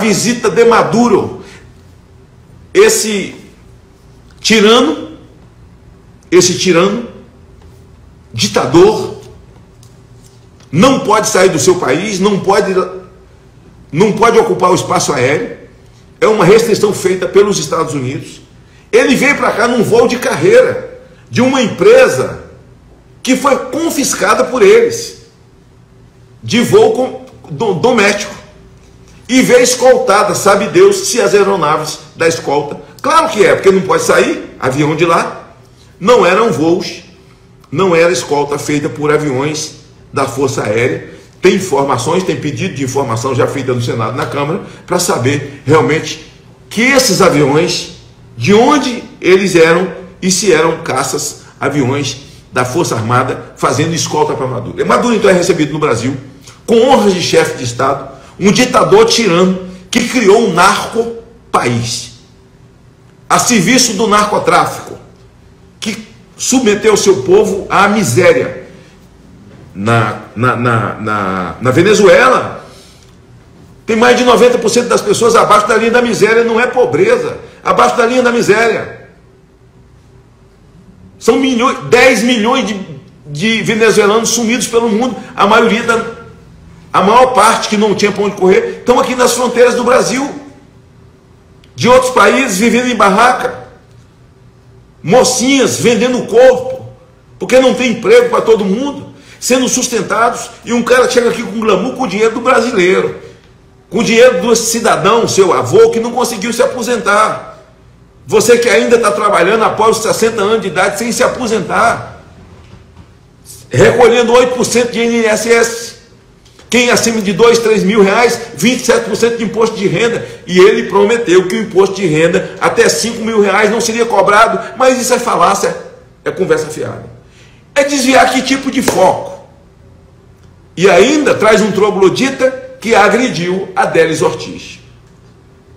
visita de Maduro, esse tirano, ditador, não pode sair do seu país, não pode ocupar o espaço aéreo, é uma restrição feita pelos Estados Unidos. Ele veio para cá num voo de carreira, de uma empresa que foi confiscada por eles, de voo doméstico, e veio escoltada, sabe Deus se as aeronaves da escolta, claro que é, porque não pode sair avião de lá, não eram voos, não era escolta feita por aviões da Força Aérea. Tem informações, tem pedido de informação já feita no Senado, na Câmara, para saber realmente que esses aviões, de onde eles eram e se eram caças, aviões da Força Armada fazendo escolta para Maduro. Maduro então é recebido no Brasil com honras de chefe de Estado, um ditador tirano que criou um narco-país a serviço do narcotráfico, que submeteu o seu povo à miséria. Na Venezuela, tem mais de 90% das pessoas abaixo da linha da miséria. Não é pobreza, abaixo da linha da miséria. São 10 milhões de venezuelanos sumidos pelo mundo. A maior parte que não tinha para onde correr, estão aqui nas fronteiras do Brasil, de outros países, vivendo em barraca. Mocinhas vendendo o corpo, porque não tem emprego para todo mundo, sendo sustentados, e um cara chega aqui com glamour, com o dinheiro do brasileiro, com o dinheiro do cidadão, seu avô, que não conseguiu se aposentar. Você que ainda está trabalhando após os 60 anos de idade sem se aposentar, recolhendo 8% de INSS, quem acima de 2, 3 mil reais, 27% de imposto de renda, e ele prometeu que o imposto de renda até 5 mil reais não seria cobrado, mas isso é falácia, é conversa fiada. É desviar que tipo de foco? E ainda traz um troglodita que agrediu a Délis Ortiz.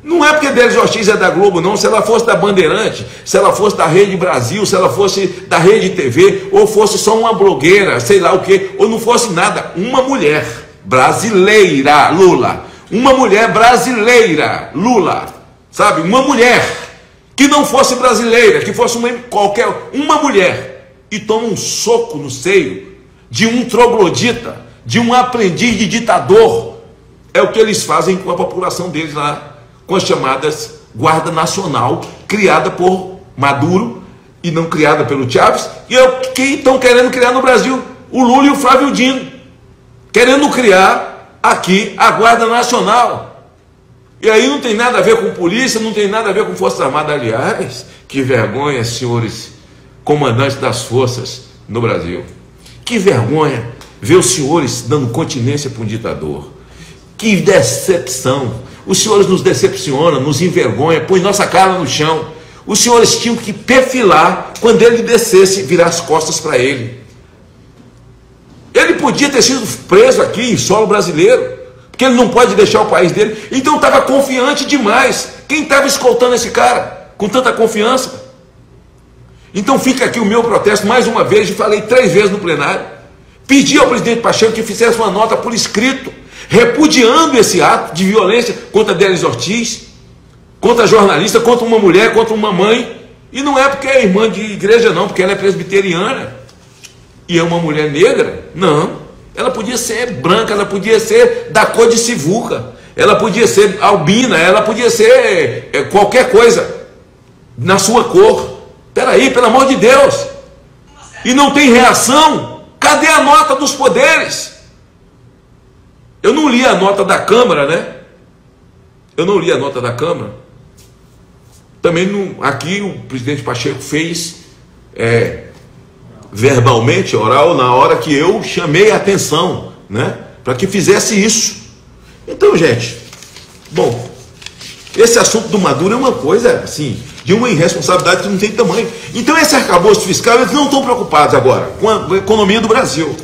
Não é porque Délis Ortiz é da Globo, não. Se ela fosse da Bandeirante, se ela fosse da Rede Brasil, se ela fosse da Rede TV, ou fosse só uma blogueira, sei lá o quê, ou não fosse nada, uma mulher brasileira, Lula, uma mulher brasileira, Lula, sabe, uma mulher que não fosse brasileira, que fosse uma mulher, e toma um soco no seio de um troglodita, de um aprendiz de ditador. É o que eles fazem com a população deles lá, com as chamadas Guarda Nacional, criada por Maduro e não criada pelo Chávez, e é o que estão querendo criar no Brasil, o Lula e o Flávio Dino, querendo criar aqui a Guarda Nacional. E aí não tem nada a ver com polícia, não tem nada a ver com Força Armada. Aliás, que vergonha, senhores comandantes das forças no Brasil. Que vergonha ver os senhores dando continência para um ditador. Que decepção. Os senhores nos decepcionam, nos envergonham, põem nossa cara no chão. Os senhores tinham que perfilar quando ele descesse, virar as costas para ele. Ele podia ter sido preso aqui em solo brasileiro, porque ele não pode deixar o país dele. Então estava confiante demais. Quem estava escoltando esse cara com tanta confiança? Então fica aqui o meu protesto mais uma vez, e falei 3 vezes no plenário. Pedi ao presidente Pacheco que fizesse uma nota por escrito, repudiando esse ato de violência contra Délis Ortiz, contra jornalista, contra uma mulher, contra uma mãe. E não é porque é irmã de igreja não, porque ela é presbiteriana e é uma mulher negra. Não, ela podia ser branca, ela podia ser da cor de Sivuca, ela podia ser albina, ela podia ser qualquer coisa na sua cor. Peraí, pelo amor de Deus. E não tem reação? Cadê a nota dos poderes? Eu não li a nota da Câmara, né? Eu não li a nota da Câmara. Também não, aqui o presidente Pacheco fez verbalmente, oral, na hora que eu chamei a atenção, né? Para que fizesse isso. Então, gente, bom, esse assunto do Maduro é uma coisa, assim, de uma irresponsabilidade que não tem tamanho. Então, esse arcabouço fiscal, eles não estão preocupados agora com a economia do Brasil.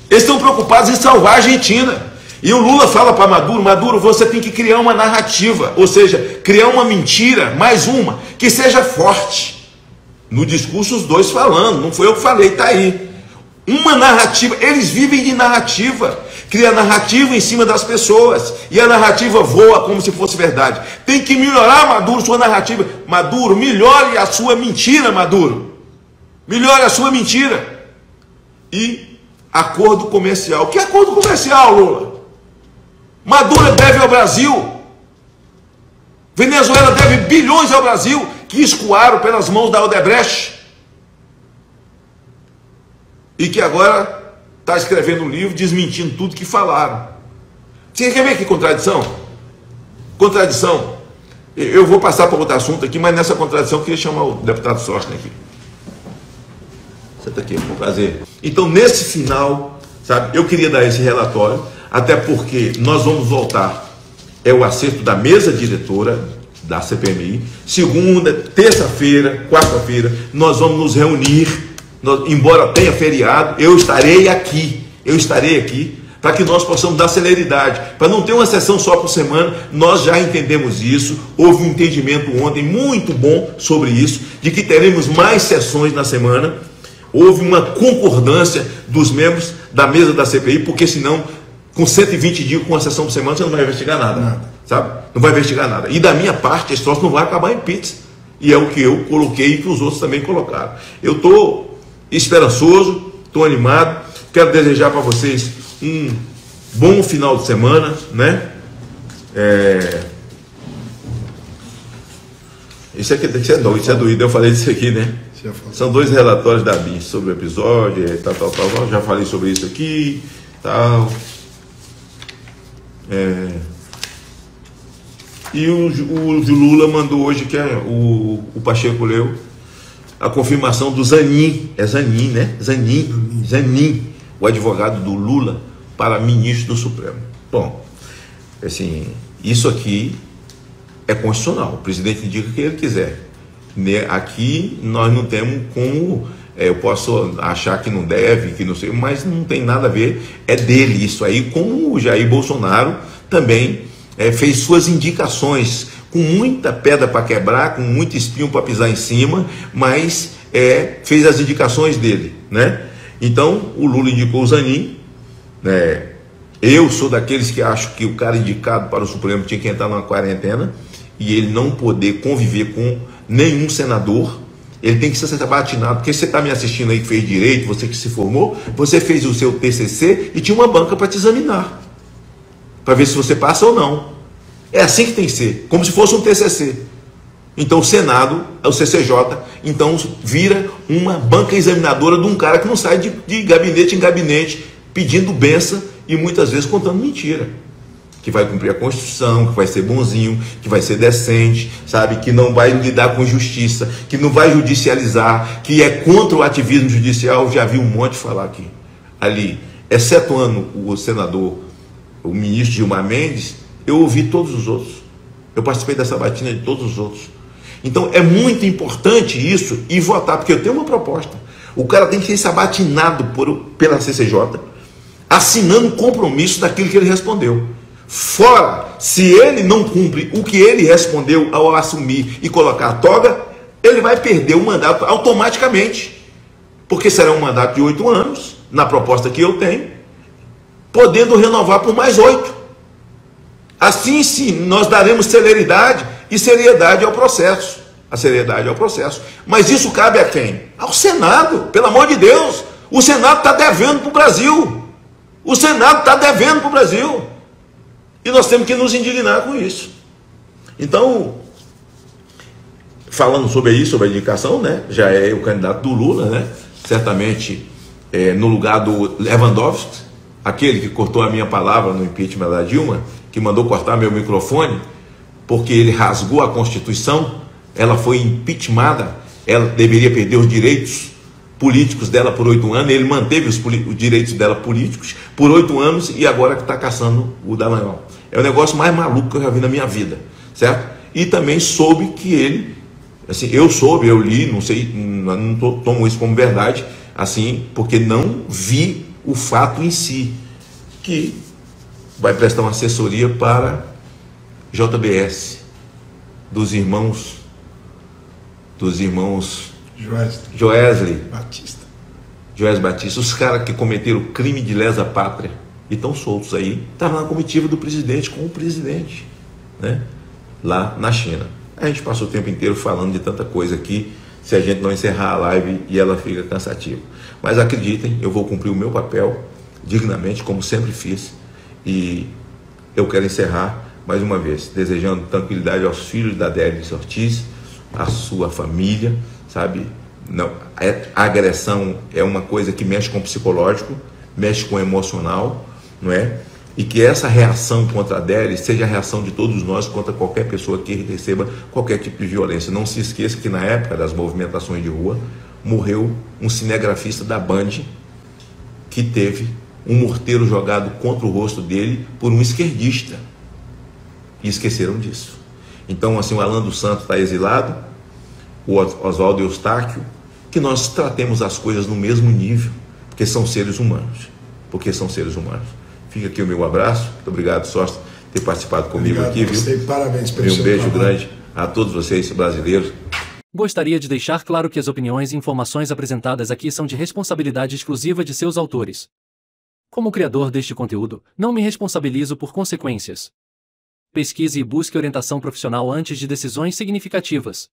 Eles estão preocupados em salvar a Argentina. E o Lula fala para Maduro: Maduro, você tem que criar uma narrativa, ou seja, criar uma mentira, mais uma, que seja forte. No discurso os dois falando, não foi eu que falei, está aí. Uma narrativa, eles vivem de narrativa, cria narrativa em cima das pessoas, e a narrativa voa como se fosse verdade. Tem que melhorar, Maduro, sua narrativa. Maduro, melhore a sua mentira, Maduro. Melhore a sua mentira. E acordo comercial. Que acordo comercial, Lula? Maduro deve ao Brasil. Venezuela deve bilhões ao Brasil, que escoaram pelas mãos da Odebrecht. E que agora está escrevendo um livro desmentindo tudo que falaram. Você quer ver que contradição? Contradição. Eu vou passar para outro assunto aqui, mas nessa contradição eu queria chamar o deputado Sostner aqui. Senta aqui, com prazer. Então, nesse final, sabe, eu queria dar esse relatório, até porque nós vamos voltar, é o acerto da mesa diretora da CPMI, segunda, terça-feira, quarta-feira, nós vamos nos reunir. Embora tenha feriado, eu estarei aqui, para que nós possamos dar celeridade, para não ter uma sessão só por semana. Nós já entendemos isso, houve um entendimento ontem muito bom sobre isso, de que teremos mais sessões na semana. Houve uma concordância dos membros da mesa da CPI, porque senão, com 120 dias, com uma sessão por semana, você não vai investigar nada, sabe? Não vai investigar nada. E da minha parte, esse troço não vai acabar em pizza, e é o que eu coloquei e que os outros também colocaram. Eu estou esperançoso, estou animado, quero desejar para vocês um bom final de semana, né? Isso aqui isso é doído, eu falei disso aqui, né? São 2 relatórios da BIM sobre o episódio, tal, já falei sobre isso aqui, tal. E o Lula mandou hoje, que o Pacheco leu, a confirmação do Zanin, Zanin, né? Zanin, o advogado do Lula, para ministro do Supremo. Bom, assim, isso aqui é constitucional, o presidente indica o que ele quiser. Aqui nós não temos como, eu posso achar que não deve, que não sei, mas não tem nada a ver, é dele isso aí, como o Jair Bolsonaro também fez suas indicações, com muita pedra para quebrar, com muito espinho para pisar em cima, mas fez as indicações dele, né? Então, o Lula indicou o Zanin, né? Eu sou daqueles que acho que o cara indicado para o Supremo tinha que entrar numa quarentena e ele não poder conviver com nenhum senador. Ele tem que ser sabatinado, porque você está me assistindo aí que fez direito, você que se formou, você fez o seu TCC e tinha uma banca para te examinar, para ver se você passa ou não. É assim que tem que ser, como se fosse um TCC. Então o Senado, o CCJ, então vira uma banca examinadora de um cara que não sai de gabinete em gabinete pedindo benção e muitas vezes contando mentira. Que vai cumprir a Constituição, que vai ser bonzinho, que vai ser decente, sabe? Que não vai lidar com justiça, que não vai judicializar, que é contra o ativismo judicial. Já vi um monte falar aqui. Ali, excetuando o senador, o ministro Gilmar Mendes, eu ouvi todos os outros. Eu participei dessa batina de todos os outros. Então é muito importante isso e votar, porque eu tenho uma proposta. O cara tem que ser sabatinado pela CCJ, assinando um compromisso daquilo que ele respondeu. Fora, se ele não cumpre o que ele respondeu ao assumir e colocar a toga, ele vai perder o mandato automaticamente. Porque será um mandato de 8 anos, na proposta que eu tenho, podendo renovar por mais 8. Assim sim, nós daremos celeridade e seriedade ao processo. A seriedade ao processo. Mas isso cabe a quem? Ao Senado, pelo amor de Deus. O Senado está devendo para o Brasil. O Senado está devendo para o Brasil. E nós temos que nos indignar com isso. Então, falando sobre isso, sobre a indicação, né? Já é o candidato do Lula, né? Certamente no lugar do Lewandowski, aquele que cortou a minha palavra no impeachment da Dilma, que mandou cortar meu microfone, porque ele rasgou a Constituição, ela foi impeachmentada, ela deveria perder os direitos políticos dela por 8 anos, ele manteve os direitos dela políticos por 8 anos e agora que está caçando o Dallagnol. É o negócio mais maluco que eu já vi na minha vida, certo? E também soube que ele, assim, eu li, não sei, não tomo isso como verdade, assim, porque não vi o fato em si, que vai prestar uma assessoria para JBS, dos irmãos Joesley Batista, os caras que cometeram o crime de lesa pátria, e estão soltos aí. Estavam na comitiva do presidente com o presidente, né? Lá na China. A gente passa o tempo inteiro falando de tanta coisa aqui, se a gente não encerrar a live e ela fica cansativa. Mas acreditem, eu vou cumprir o meu papel dignamente, como sempre fiz, e eu quero encerrar mais uma vez, desejando tranquilidade aos filhos da Délice Ortiz, à sua família, sabe? Não, a agressão é uma coisa que mexe com o psicológico, mexe com o emocional, não é? E que essa reação contra a Délice seja a reação de todos nós contra qualquer pessoa que receba qualquer tipo de violência. Não se esqueça que na época das movimentações de rua, morreu um cinegrafista da Band que teve um morteiro jogado contra o rosto dele por um esquerdista. E esqueceram disso. Então, assim, o Alan dos Santos está exilado, o Oswaldo Eustáquio, que nós tratemos as coisas no mesmo nível, porque são seres humanos. Fica aqui o meu abraço. Muito obrigado, sócio, por ter participado comigo. Obrigado aqui, viu? Parabéns pelo seu beijo trabalho. Grande a todos vocês, brasileiros. Gostaria de deixar claro que as opiniões e informações apresentadas aqui são de responsabilidade exclusiva de seus autores. Como criador deste conteúdo, não me responsabilizo por consequências. Pesquise e busque orientação profissional antes de decisões significativas.